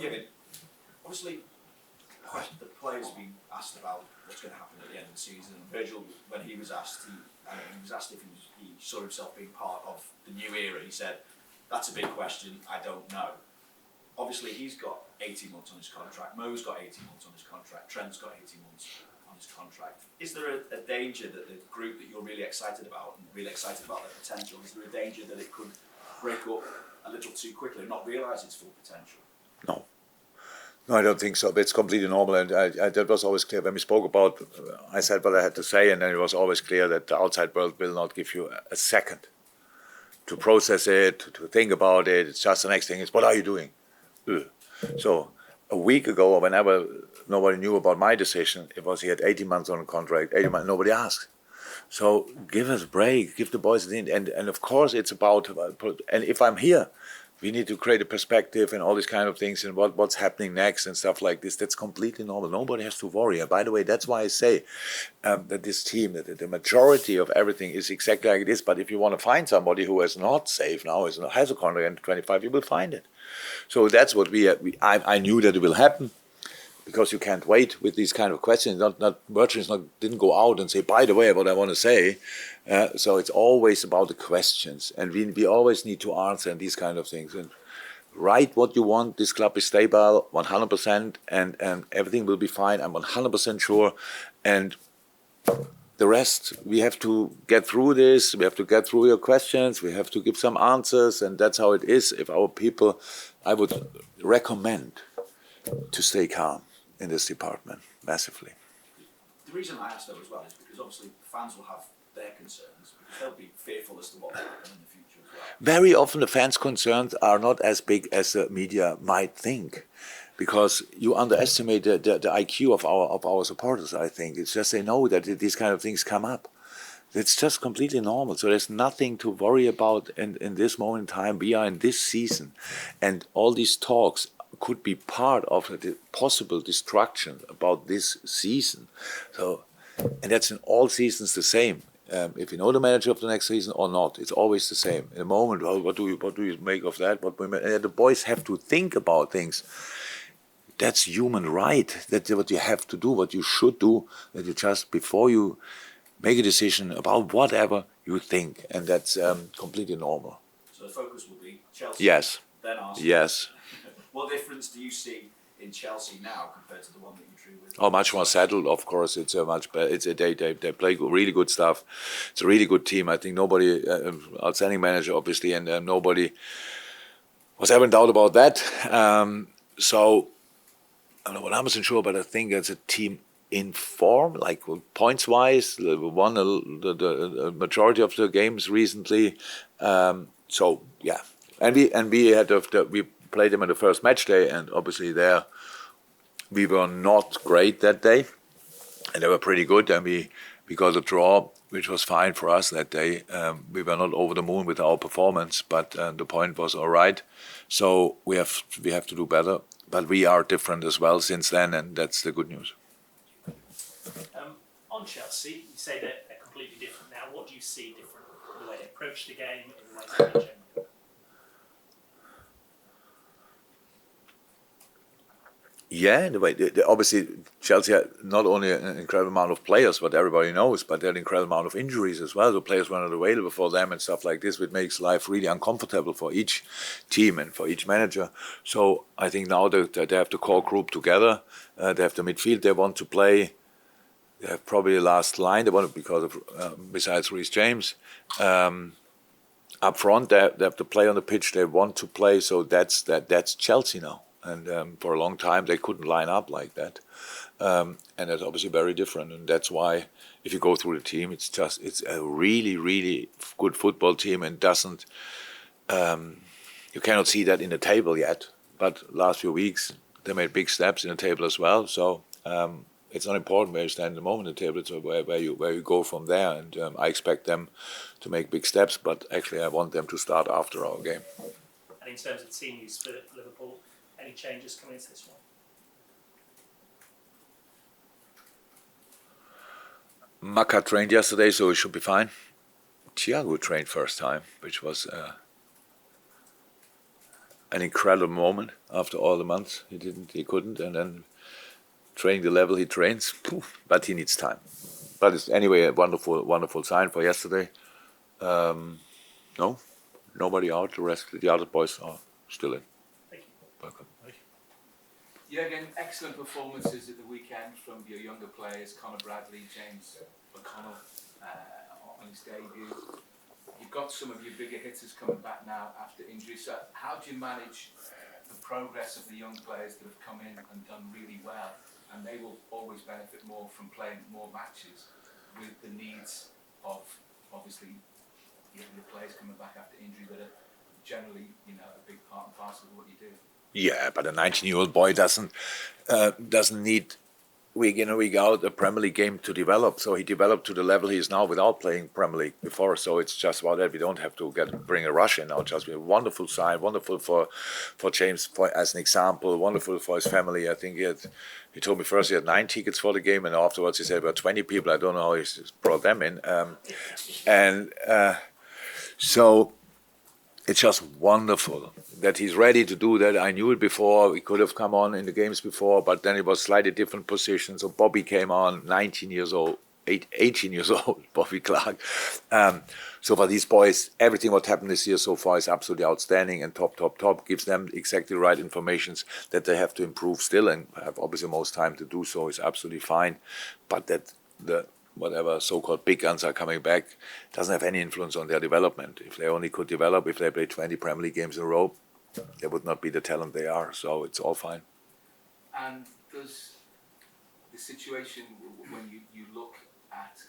Jurgen, obviously, the players have been asked about what's going to happen at the end of the season. Virgil, when he was asked, he was asked if he saw himself being part of the new era. He said, "That's a big question. I don't know." Obviously, he's got 18 months on his contract. Mo's got 18 months on his contract. Trent's got 18 months on his contract. Is there a danger that the group that you're really excited about and really excited about their potential, is there a danger that it could break up a little too quickly and not realise its full potential? No. No, I don't think so. But it's completely normal, and that was always clear when we spoke about. I said what I had to say, and then it was always clear that the outside world will not give you a second to process it, to think about it. It's just the next thing is, what are you doing? So a week ago, or whenever nobody knew about my decision, it was he had 18 months on a contract. 18 months, nobody asked. So give us a break, give the boys an and of course it's about. And if I'm here, we need to create a perspective and all these kind of things and what's happening next and stuff like this. That's completely normal. Nobody has to worry. And by the way, that's why I say that this team, that the majority of everything is exactly like it is. But if you want to find somebody who is not safe now, has a contract in 25, you will find it. So that's what I knew that it will happen. Because you can't wait with these kind of questions. Virgil didn't go out and say, by the way, what I want to say. So it's always about the questions. And we always need to answer these kind of things. And write what you want. This club is stable, 100%, and everything will be fine. I'm 100% sure. And the rest, we have to get through this. We have to get through your questions. We have to give some answers. And that's how it is. If our people, I would recommend to stay calm in this department, massively. The reason I asked though as well is because obviously fans will have their concerns, because they'll be fearful as to what will happen in the future as well. Very often the fans' concerns are not as big as the media might think, because you underestimate the IQ of our supporters, I think. It's just they know that these kind of things come up. It's just completely normal. So there's nothing to worry about in this moment in time. We are in this season, and all these talks could be part of the possible destruction about this season. So, and that's in all seasons the same. If you know the manager of the next season or not, it's always the same. In a moment, well, what do you make of that? The boys have to think about things. That's human right. That's what you have to do, what you should do. That you just, before you make a decision about whatever, you think. And that's completely normal. So the focus will be Chelsea? Yes. Then Arsenal? Yes. What difference do you see in Chelsea now compared to the one that you drew with? Oh, much more settled. Of course, it's a much better. They play really good stuff. It's a really good team. I think nobody, outstanding manager, obviously, and nobody was ever in doubt about that. So I'm not 100% sure, but I think it's a team in form, like points wise. Won the majority of the games recently. So yeah, and we played them in the first match day, and obviously there we were not great that day, and they were pretty good, and we got a draw, which was fine for us that day. We were not over the moon with our performance, but the point was all right. So we have to do better, but we are different as well since then, and that's the good news. On Chelsea, you say that they're completely different now. What do you see different in the way they approach the game, in the way they play generally? Yeah, in a way. Obviously, Chelsea had not only an incredible amount of players, what everybody knows, but they had an incredible amount of injuries as well. The players were not available for them and stuff like this, which makes life really uncomfortable for each team and for each manager. So I think now they have the core group together. They have the midfield they want to play. They have probably the last line they want because of besides Reece James. Up front, they have to play on the pitch they want to play. So that's Chelsea now. And for a long time, they couldn't line up like that. And that's obviously very different. And that's why, if you go through the team, it's a really, really good football team, and doesn't. You cannot see that in the table yet. But last few weeks, they made big steps in the table as well. So it's not important where you stand at the moment in the table. It's where you go from there. And I expect them to make big steps. But actually, I want them to start after our game. And in terms of team use for Liverpool, any changes coming into this one? Maka trained yesterday, so he should be fine. Thiago trained first time, which was an incredible moment after all the months he couldn't, and then training the level he trains, but he needs time. But it's anyway a wonderful sign for yesterday. No, nobody out. The other boys are still in. Thank you. Welcome. Jurgen, excellent performances at the weekend from your younger players, Conor Bradley, James O'Connell on his debut. You've got some of your bigger hitters coming back now after injury. So how do you manage the progress of the young players that have come in and done really well? And they will always benefit more from playing more matches with the needs of, obviously, the players coming back after injury that are generally, a big part and parcel of what you do. Yeah, but a 19-year-old boy doesn't need week in and week out a Premier League game to develop. So he developed to the level he is now without playing Premier League before. So it's just about that. We don't have to bring a rush in now. Just a wonderful sign, wonderful for James as an example, wonderful for his family. I think he told me first he had 9 tickets for the game, and afterwards he said about 20 people. I don't know how he's brought them in. So it's just wonderful that he's ready to do that. I knew it before. He could have come on in the games before, but then it was slightly different positions. So Bobby came on, 18 years old, Bobby Clark. So for these boys, everything what happened this year so far is absolutely outstanding and top. Gives them exactly the right informations that they have to improve still, and have obviously most time to do so is absolutely fine. But that the whatever so-called big guns are coming back doesn't have any influence on their development. If they only could develop, if they play 20 Premier League games in a row, they would not be the talent they are. So it's all fine. And does the situation, when you look at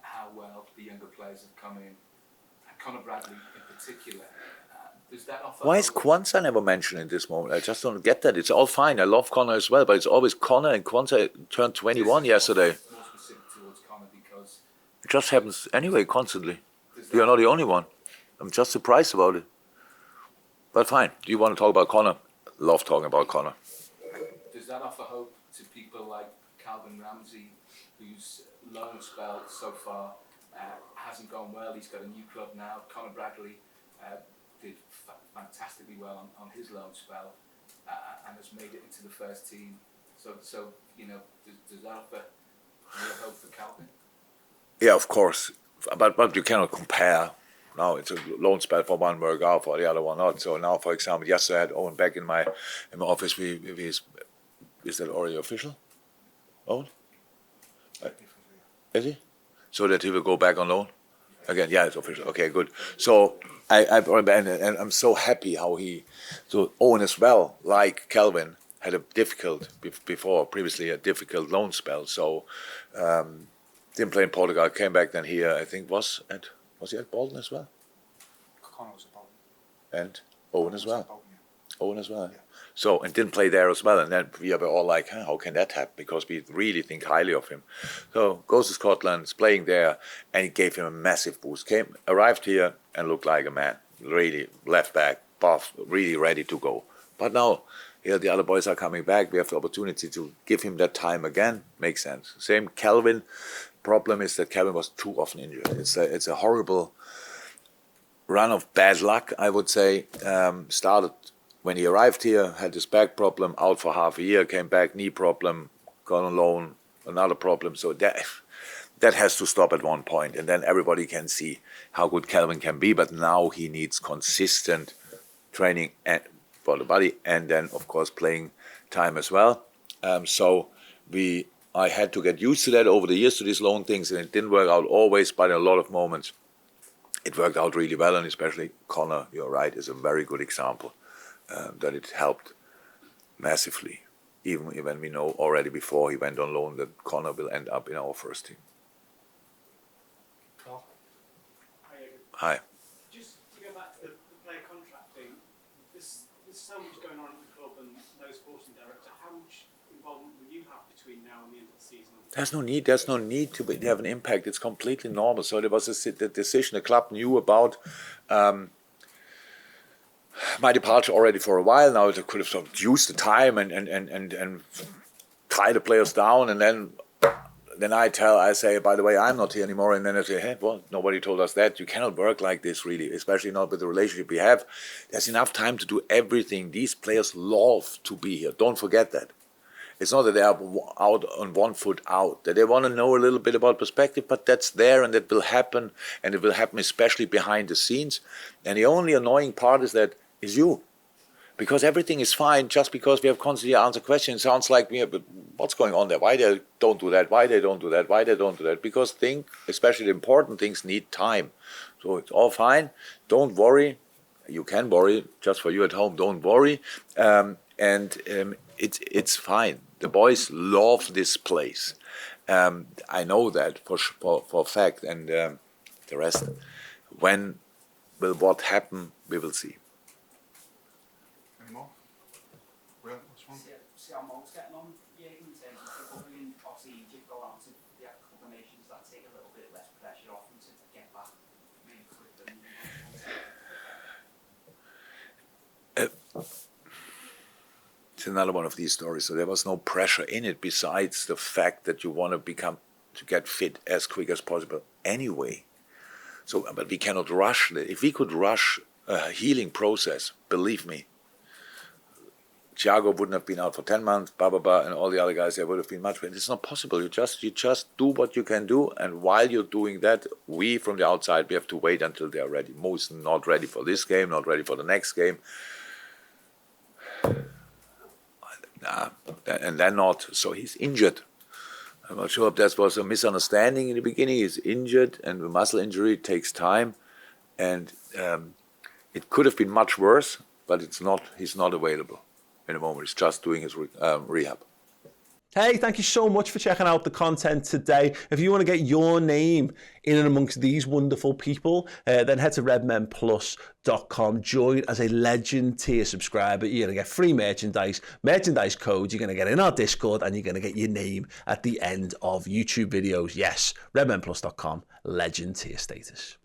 how well the younger players have come in, and Conor Bradley in particular, does that offer... Why is Kwanzaa never mentioned in this moment? I just don't get that. It's all fine. I love Conor as well, but it's always Conor, and Kwanzaa turned 21 yesterday. It just happens anyway, constantly. You're not the only one. I'm just surprised about it. But fine. Do you want to talk about Conor? Love talking about Conor. Does that offer hope to people like Calvin Ramsey, whose loan spell so far hasn't gone well? He's got a new club now. Conor Bradley did fantastically well on his loan spell and has made it into the first team. So does that offer real hope for Calvin? Yeah, of course, but you cannot compare. Now it's a loan spell for one work out, for the other one not. So now, for example, yesterday I had Owen back in my office. Is that already official? Owen? Is he? So that he will go back on loan again? Yeah, it's official. Okay, good. So I'm so happy how so Owen as well, like Calvin, had previously a difficult loan spell. So. Didn't play in Portugal, came back then here, I think was he at Bolton as well? Conor was at Bolton. And Owen as well. Bolton, yeah. Owen as well. Yeah. So, and didn't play there as well. And then we were all like, how can that happen? Because we really think highly of him. So goes to Scotland, is playing there, and it gave him a massive boost. Arrived here and looked like a man. Really left back, buff, really ready to go. But now, here the other boys are coming back. We have the opportunity to give him that time again. Makes sense. Same Calvin. Problem is that Calvin was too often injured. It's a horrible run of bad luck, I would say. Started when he arrived here, had his back problem, out for half a year, came back, knee problem, gone on loan, another problem. So that has to stop at one point, and then everybody can see how good Calvin can be. But now he needs consistent training for the body, and then of course playing time as well. I had to get used to that over the years, to these loan things, and it didn't work out always, but in a lot of moments it worked out really well, and especially Conor, you're right, is a very good example that it helped massively, even when we know already before he went on loan that Conor will end up in our first team. Carl? Hi. Just to go back to the player contracting, there's so much going on at the club and no sporting director. How much involvement will you have between now and the end of the season? There's no need to have an impact. It's completely normal. So there was the decision the club knew about my departure already for a while now. They could have sort of used the time and tie the players down, and then then I say, by the way, I'm not here anymore. And then I say, hey, well, nobody told us that. You cannot work like this, really, especially not with the relationship we have. There's enough time to do everything. These players love to be here. Don't forget that. It's not that they are out on 1 foot out, that they want to know a little bit about perspective, but that's there and that will happen, and it will happen especially behind the scenes. And the only annoying part is you. Because everything is fine just because we have constantly answer questions. It sounds like, but what's going on there? Why they don't do that? Why they don't do that? Why they don't do that? Because things, especially the important things, need time. So it's all fine. Don't worry. You can worry just for you at home. Don't worry. It's fine. The boys love this place. I know that for a fact. And the rest, when will what happen, we will see. Any more? Will, this one? See how Mo's getting on, Jurgen, in terms of recovering. Obviously, Egypt go on to the Cup of Nations, that take a little bit less pressure off them to get back maybe quicker than It's another one of these stories. So there was no pressure in it besides the fact that you want to get fit as quick as possible anyway. So, but we cannot rush it. If we could rush a healing process, believe me, Thiago wouldn't have been out for 10 months, and all the other guys, they would have been much better. It's not possible. You just do what you can do, and while you're doing that, we from the outside, we have to wait until they're ready. Most not ready for this game, not ready for the next game. And then not. So he's injured. I'm not sure if that was a misunderstanding in the beginning. He's injured, and the muscle injury takes time, and it could have been much worse, but it's not. He's not available in a moment. He's just doing his rehab. Hey, thank you so much for checking out the content today. If you want to get your name in and amongst these wonderful people, then head to redmenplus.com. Join as a Legend tier subscriber. You're going to get free merchandise codes. You're going to get in our Discord, and you're going to get your name at the end of YouTube videos. Yes, redmenplus.com, Legend tier status.